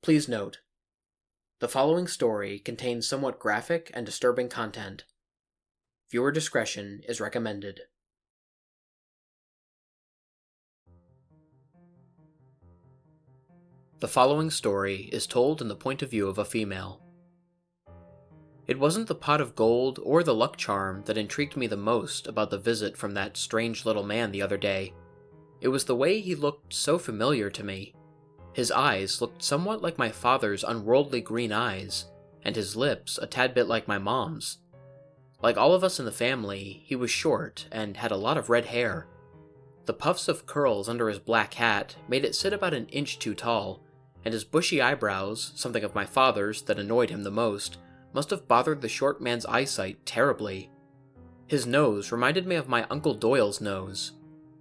Please note, the following story contains somewhat graphic and disturbing content. Viewer discretion is recommended. The following story is told in the point of view of a female. It wasn't the pot of gold or the luck charm that intrigued me the most about the visit from that strange little man the other day. It was the way he looked so familiar to me. His eyes looked somewhat like my father's unworldly green eyes, and his lips a tad bit like my mom's. Like all of us in the family, he was short and had a lot of red hair. The puffs of curls under his black hat made it sit about an inch too tall, and his bushy eyebrows, something of my father's that annoyed him the most, must have bothered the short man's eyesight terribly. His nose reminded me of my Uncle Doyle's nose,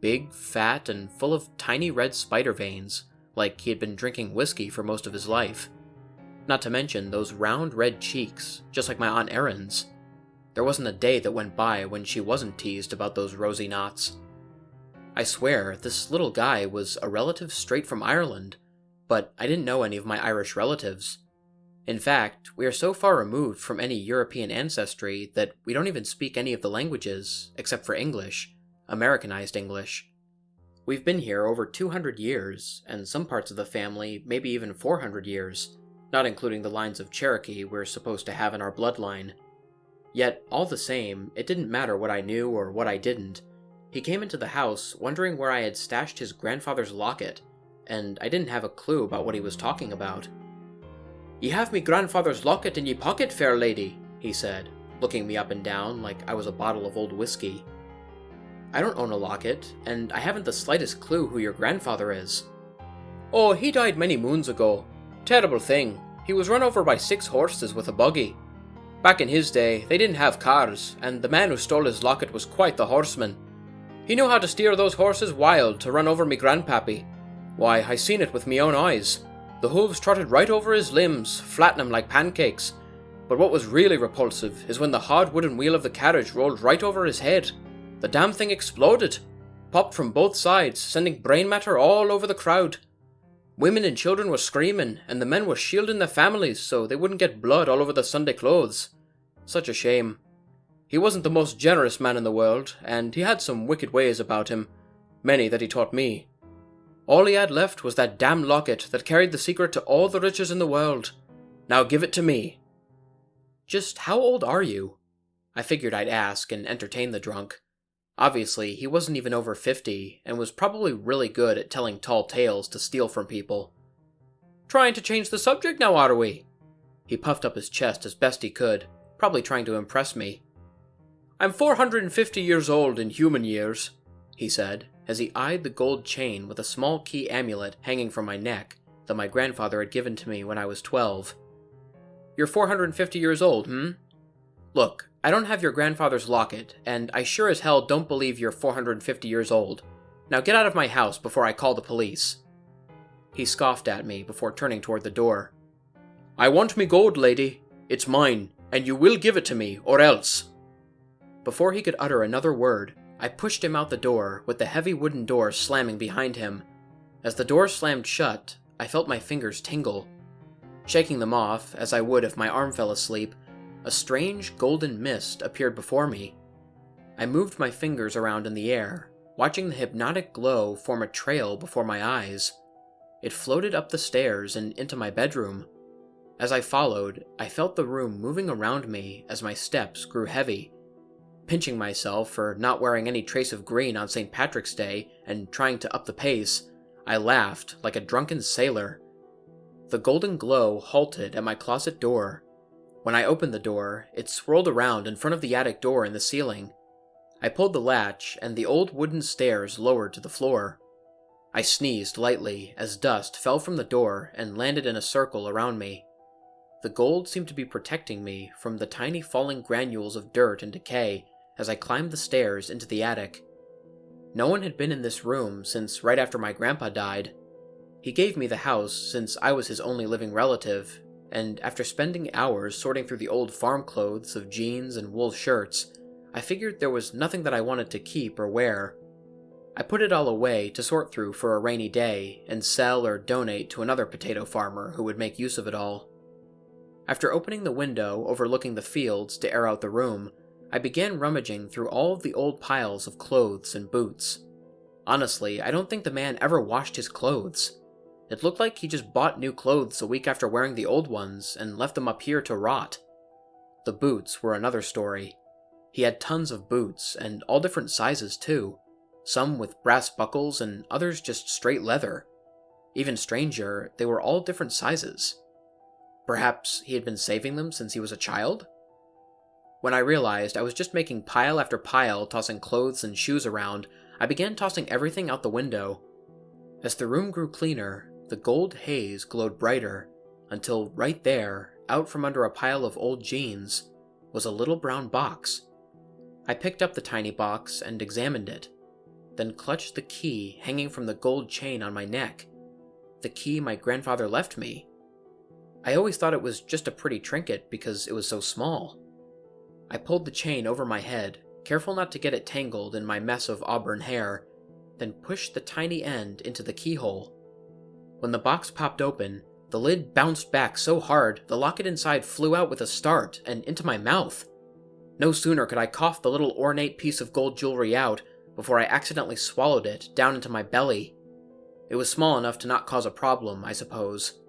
big, fat, and full of tiny red spider veins, like he had been drinking whiskey for most of his life. Not to mention those round red cheeks, just like my Aunt Erin's. There wasn't a day that went by when she wasn't teased about those rosy knots. I swear, this little guy was a relative straight from Ireland, but I didn't know any of my Irish relatives. In fact, we are so far removed from any European ancestry that we don't even speak any of the languages, except for English, Americanized English. We've been here over 200 years, and some parts of the family maybe even 400 years, not including the lines of Cherokee we're supposed to have in our bloodline. Yet, all the same, it didn't matter what I knew or what I didn't. He came into the house wondering where I had stashed his grandfather's locket, and I didn't have a clue about what he was talking about. "Ye have me grandfather's locket in ye pocket, fair lady," he said, looking me up and down like I was a bottle of old whiskey. "I don't own a locket, and I haven't the slightest clue who your grandfather is." "Oh, he died many moons ago. Terrible thing. He was run over by 6 horses with a buggy. Back in his day, they didn't have cars, and the man who stole his locket was quite the horseman. He knew how to steer those horses wild to run over me grandpappy. Why, I seen it with me own eyes. The hooves trotted right over his limbs, flattening 'em like pancakes. But what was really repulsive is when the hard wooden wheel of the carriage rolled right over his head. The damn thing exploded, popped from both sides, sending brain matter all over the crowd. Women and children were screaming, and the men were shielding their families so they wouldn't get blood all over their Sunday clothes. Such a shame. He wasn't the most generous man in the world, and he had some wicked ways about him, many that he taught me. All he had left was that damn locket that carried the secret to all the riches in the world. Now give it to me." "Just how old are you?" I figured I'd ask and entertain the drunk. Obviously, he wasn't even over 50, and was probably really good at telling tall tales to steal from people. "Trying to change the subject now, are we?" He puffed up his chest as best he could, probably trying to impress me. "I'm 450 years old in human years," he said, as he eyed the gold chain with a small key amulet hanging from my neck that my grandfather had given to me when I was 12. "You're 450 years old, Look, I don't have your grandfather's locket, and I sure as hell don't believe you're 450 years old. Now get out of my house before I call the police." He scoffed at me before turning toward the door. "I want me gold, lady. It's mine, and you will give it to me, or else." Before he could utter another word, I pushed him out the door, with the heavy wooden door slamming behind him. As the door slammed shut, I felt my fingers tingle. Shaking them off, as I would if my arm fell asleep, a strange golden mist appeared before me. I moved my fingers around in the air, watching the hypnotic glow form a trail before my eyes. It floated up the stairs and into my bedroom. As I followed, I felt the room moving around me as my steps grew heavy. Pinching myself for not wearing any trace of green on St. Patrick's Day and trying to up the pace, I laughed like a drunken sailor. The golden glow halted at my closet door. When I opened the door, it swirled around in front of the attic door in the ceiling. I pulled the latch, and the old wooden stairs lowered to the floor. I sneezed lightly as dust fell from the door and landed in a circle around me. The gold seemed to be protecting me from the tiny falling granules of dirt and decay as I climbed the stairs into the attic. No one had been in this room since right after my grandpa died. He gave me the house since I was his only living relative, and after spending hours sorting through the old farm clothes of jeans and wool shirts, I figured there was nothing that I wanted to keep or wear. I put it all away to sort through for a rainy day and sell or donate to another potato farmer who would make use of it all. After opening the window overlooking the fields to air out the room, I began rummaging through all of the old piles of clothes and boots. Honestly, I don't think the man ever washed his clothes. It looked like he just bought new clothes a week after wearing the old ones and left them up here to rot. The boots were another story. He had tons of boots, and all different sizes too. Some with brass buckles and others just straight leather. Even stranger, they were all different sizes. Perhaps he had been saving them since he was a child? When I realized I was just making pile after pile tossing clothes and shoes around, I began tossing everything out the window. As the room grew cleaner, the gold haze glowed brighter, until right there, out from under a pile of old jeans, was a little brown box. I picked up the tiny box and examined it, then clutched the key hanging from the gold chain on my neck, the key my grandfather left me. I always thought it was just a pretty trinket because it was so small. I pulled the chain over my head, careful not to get it tangled in my mess of auburn hair, then pushed the tiny end into the keyhole. When the box popped open, the lid bounced back so hard the locket inside flew out with a start and into my mouth. No sooner could I cough the little ornate piece of gold jewelry out before I accidentally swallowed it down into my belly. It was small enough to not cause a problem, I suppose.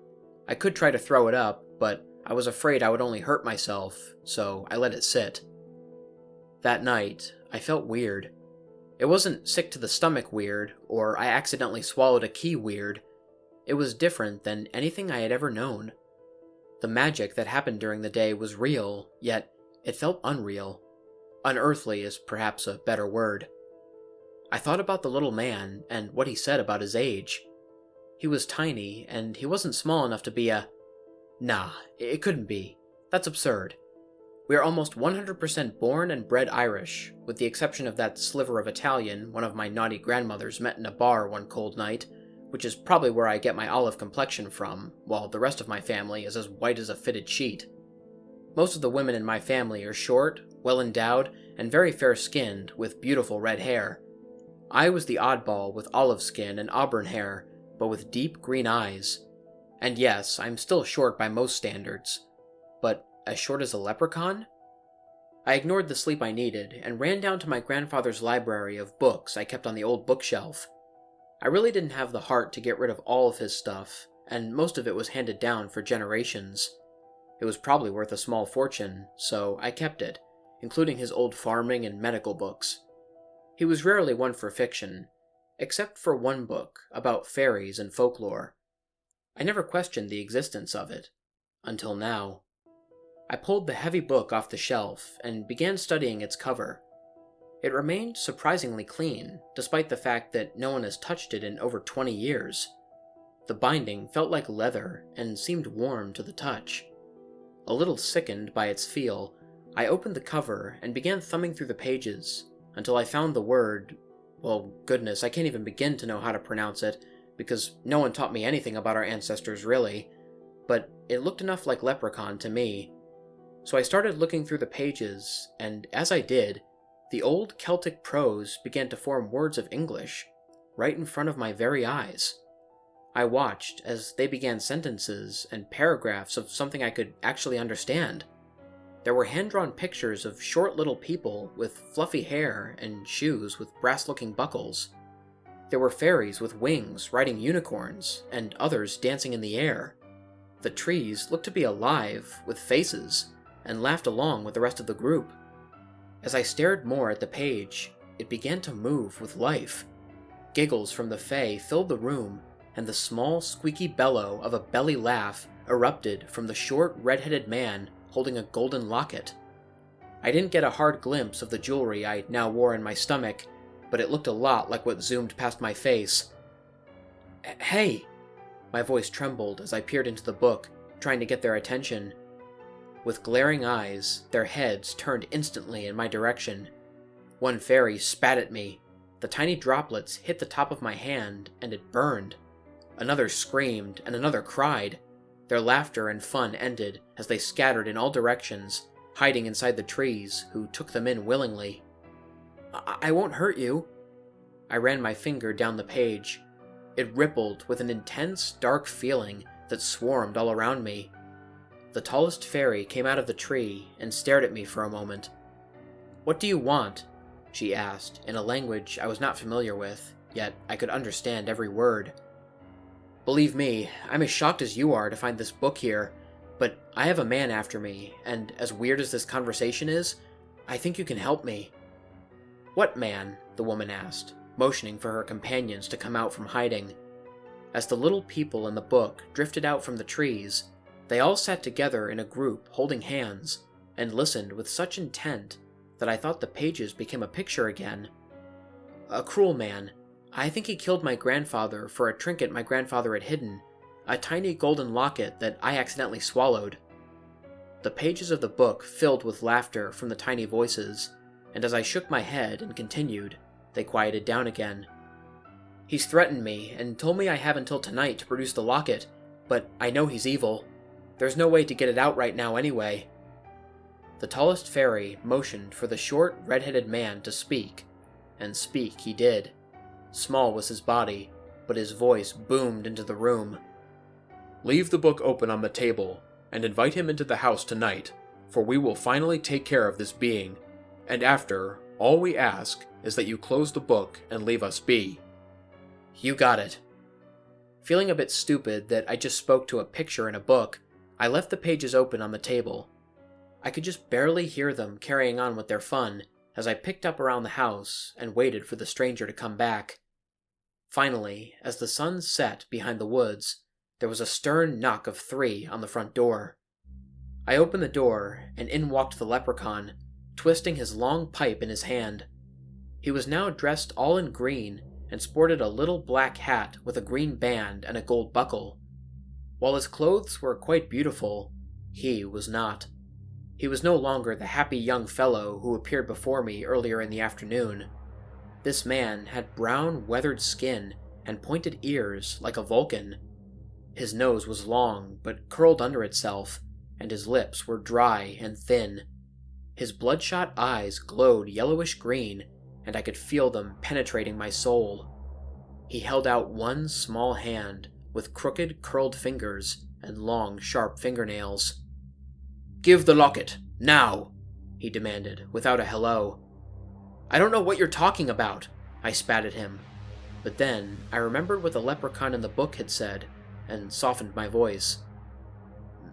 I could try to throw it up, but I was afraid I would only hurt myself, so I let it sit. That night, I felt weird. It wasn't sick to the stomach weird, or I accidentally swallowed a key weird. It was different than anything I had ever known. The magic that happened during the day was real, yet it felt unreal. Unearthly is perhaps a better word. I thought about the little man and what he said about his age. He was tiny, and he wasn't small enough to be a... Nah, it couldn't be. That's absurd. We are almost 100% born and bred Irish, with the exception of that sliver of Italian one of my naughty grandmothers met in a bar one cold night, which is probably where I get my olive complexion from, while the rest of my family is as white as a fitted sheet. Most of the women in my family are short, well-endowed, and very fair-skinned, with beautiful red hair. I was the oddball with olive skin and auburn hair, but with deep green eyes. And yes, I'm still short by most standards. But as short as a leprechaun? I ignored the sleep I needed and ran down to my grandfather's library of books I kept on the old bookshelf. I really didn't have the heart to get rid of all of his stuff, and most of it was handed down for generations. It was probably worth a small fortune, so I kept it, including his old farming and medical books. He was rarely one for fiction, except for one book about fairies and folklore. I never questioned the existence of it, until now. I pulled the heavy book off the shelf and began studying its cover. It remained surprisingly clean, despite the fact that no one has touched it in over 20 years. The binding felt like leather and seemed warm to the touch. A little sickened by its feel, I opened the cover and began thumbing through the pages until I found the word... Well, goodness, I can't even begin to know how to pronounce it, because no one taught me anything about our ancestors, really. But it looked enough like leprechaun to me. So I started looking through the pages, and as I did, the old Celtic prose began to form words of English, right in front of my very eyes. I watched as they began sentences and paragraphs of something I could actually understand. There were hand-drawn pictures of short little people with fluffy hair and shoes with brass-looking buckles. There were fairies with wings riding unicorns, and others dancing in the air. The trees looked to be alive, with faces, and laughed along with the rest of the group. As I stared more at the page, it began to move with life. Giggles from the Fae filled the room, and the small, squeaky bellow of a belly laugh erupted from the short, red-headed man holding a golden locket. I didn't get a hard glimpse of the jewelry I now wore in my stomach, but it looked a lot like what zoomed past my face. Hey! My voice trembled as I peered into the book, trying to get their attention. With glaring eyes, their heads turned instantly in my direction. One fairy spat at me. The tiny droplets hit the top of my hand, and it burned. Another screamed, and another cried. Their laughter and fun ended as they scattered in all directions, hiding inside the trees, who took them in willingly. I won't hurt you. I ran my finger down the page. It rippled with an intense, dark feeling that swarmed all around me. The tallest fairy came out of the tree and stared at me for a moment. "What do you want?" she asked, in a language I was not familiar with, yet I could understand every word. "Believe me, I'm as shocked as you are to find this book here, but I have a man after me, and as weird as this conversation is, I think you can help me." "What man?" the woman asked, motioning for her companions to come out from hiding. As the little people in the book drifted out from the trees, they all sat together in a group holding hands, and listened with such intent that I thought the pages became a picture again. "A cruel man. I think he killed my grandfather for a trinket my grandfather had hidden, a tiny golden locket that I accidentally swallowed." The pages of the book filled with laughter from the tiny voices, and as I shook my head and continued, they quieted down again. "He's threatened me and told me I have until tonight to produce the locket, but I know he's evil. There's no way to get it out right now anyway." The tallest fairy motioned for the short, red-headed man to speak, and speak he did. Small was his body, but his voice boomed into the room. "Leave the book open on the table, and invite him into the house tonight, for we will finally take care of this being, and after, all we ask is that you close the book and leave us be." "You got it." Feeling a bit stupid that I just spoke to a picture in a book, I left the pages open on the table. I could just barely hear them carrying on with their fun as I picked up around the house and waited for the stranger to come back. Finally, as the sun set behind the woods, there was a stern knock of 3 on the front door. I opened the door, and in walked the leprechaun, twisting his long pipe in his hand. He was now dressed all in green and sported a little black hat with a green band and a gold buckle. While his clothes were quite beautiful, he was not. He was no longer the happy young fellow who appeared before me earlier in the afternoon. This man had brown, weathered skin and pointed ears like a Vulcan. His nose was long, but curled under itself, and his lips were dry and thin. His bloodshot eyes glowed yellowish green, and I could feel them penetrating my soul. He held out one small hand, with crooked, curled fingers and long, sharp fingernails. "Give the locket, now!" he demanded, without a hello. "I don't know what you're talking about," I spat at him. But then I remembered what the leprechaun in the book had said, and softened my voice.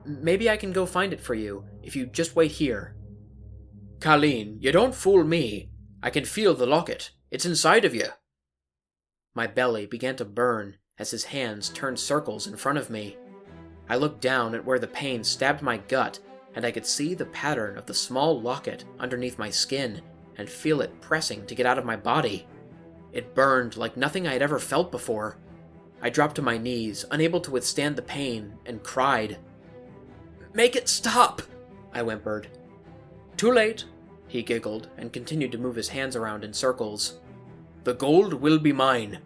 "Maybe I can go find it for you, if you just wait here." "Colleen, you don't fool me. I can feel the locket. It's inside of you." My belly began to burn as his hands turned circles in front of me. I looked down at where the pain stabbed my gut, and I could see the pattern of the small locket underneath my skin and feel it pressing to get out of my body. It burned like nothing I had ever felt before. I dropped to my knees, unable to withstand the pain, and cried. "Make it stop!" I whimpered. "Too late," he giggled and continued to move his hands around in circles. "The gold will be mine."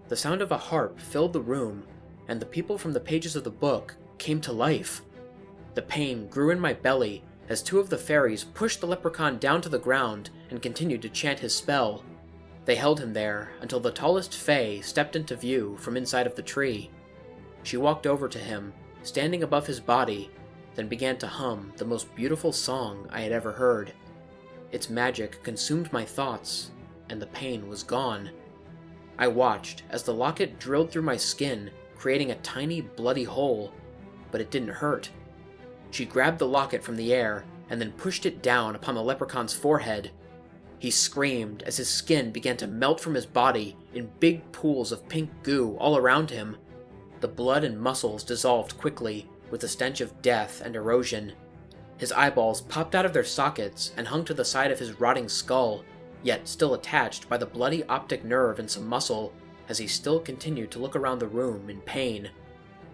The sound of a harp filled the room, and the people from the pages of the book came to life. The pain grew in my belly as 2 of the fairies pushed the leprechaun down to the ground and continued to chant his spell. They held him there until the tallest fae stepped into view from inside of the tree. She walked over to him, standing above his body, then began to hum the most beautiful song I had ever heard. Its magic consumed my thoughts, and the pain was gone. I watched as the locket drilled through my skin, creating a tiny bloody hole, but it didn't hurt. She grabbed the locket from the air and then pushed it down upon the leprechaun's forehead. He screamed as his skin began to melt from his body in big pools of pink goo all around him. The blood and muscles dissolved quickly with the stench of death and erosion. His eyeballs popped out of their sockets and hung to the side of his rotting skull, yet still attached by the bloody optic nerve and some muscle, as he still continued to look around the room in pain.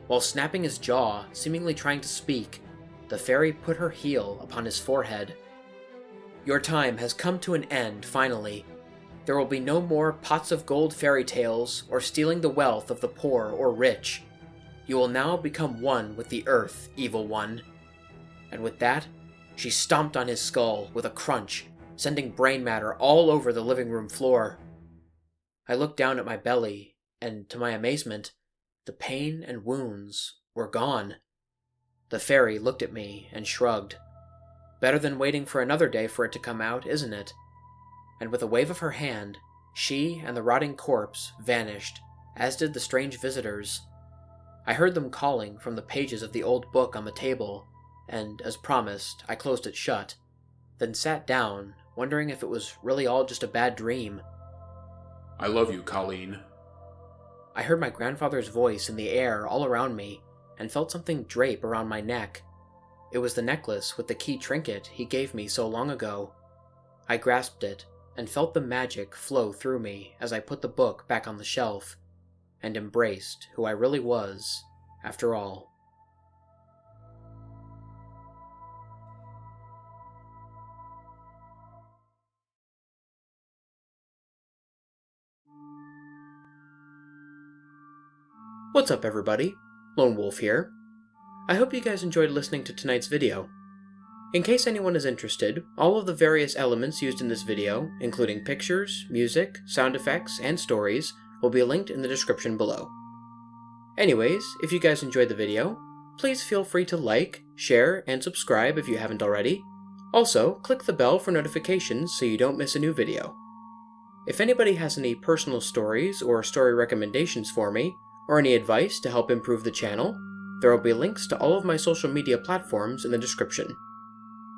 While snapping his jaw, seemingly trying to speak, the fairy put her heel upon his forehead. "Your time has come to an end, finally. There will be no more pots of gold fairy tales or stealing the wealth of the poor or rich. You will now become one with the earth, evil one." And with that, she stomped on his skull with a crunch, sending brain matter all over the living room floor. I looked down at my belly, and to my amazement, the pain and wounds were gone. The fairy looked at me and shrugged. Better than waiting for another day for it to come out, isn't it? And with a wave of her hand, she and the rotting corpse vanished, as did the strange visitors. I heard them calling from the pages of the old book on the table, and, as promised, I closed it shut, then sat down, wondering if it was really all just a bad dream. I love you, Colleen. I heard my grandfather's voice in the air all around me, and felt something drape around my neck. It was the necklace with the key trinket he gave me so long ago. I grasped it, and felt the magic flow through me as I put the book back on the shelf, and embraced who I really was, after all. What's up, everybody? Lone Wolf here. I hope you guys enjoyed listening to tonight's video. In case anyone is interested, all of the various elements used in this video, including pictures, music, sound effects, and stories, will be linked in the description below. Anyways, if you guys enjoyed the video, please feel free to like, share, and subscribe if you haven't already. Also, click the bell for notifications so you don't miss a new video. If anybody has any personal stories or story recommendations for me, or any advice to help improve the channel, there will be links to all of my social media platforms in the description.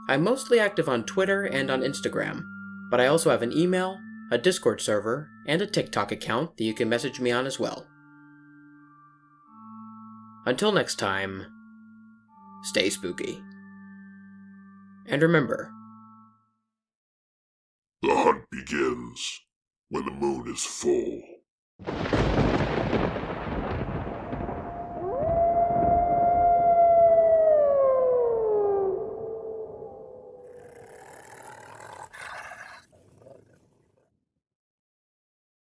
I'm mostly active on Twitter and on Instagram, but I also have an email, a Discord server, and a TikTok account that you can message me on as well. Until next time, stay spooky. And remember, the hunt begins when the moon is full.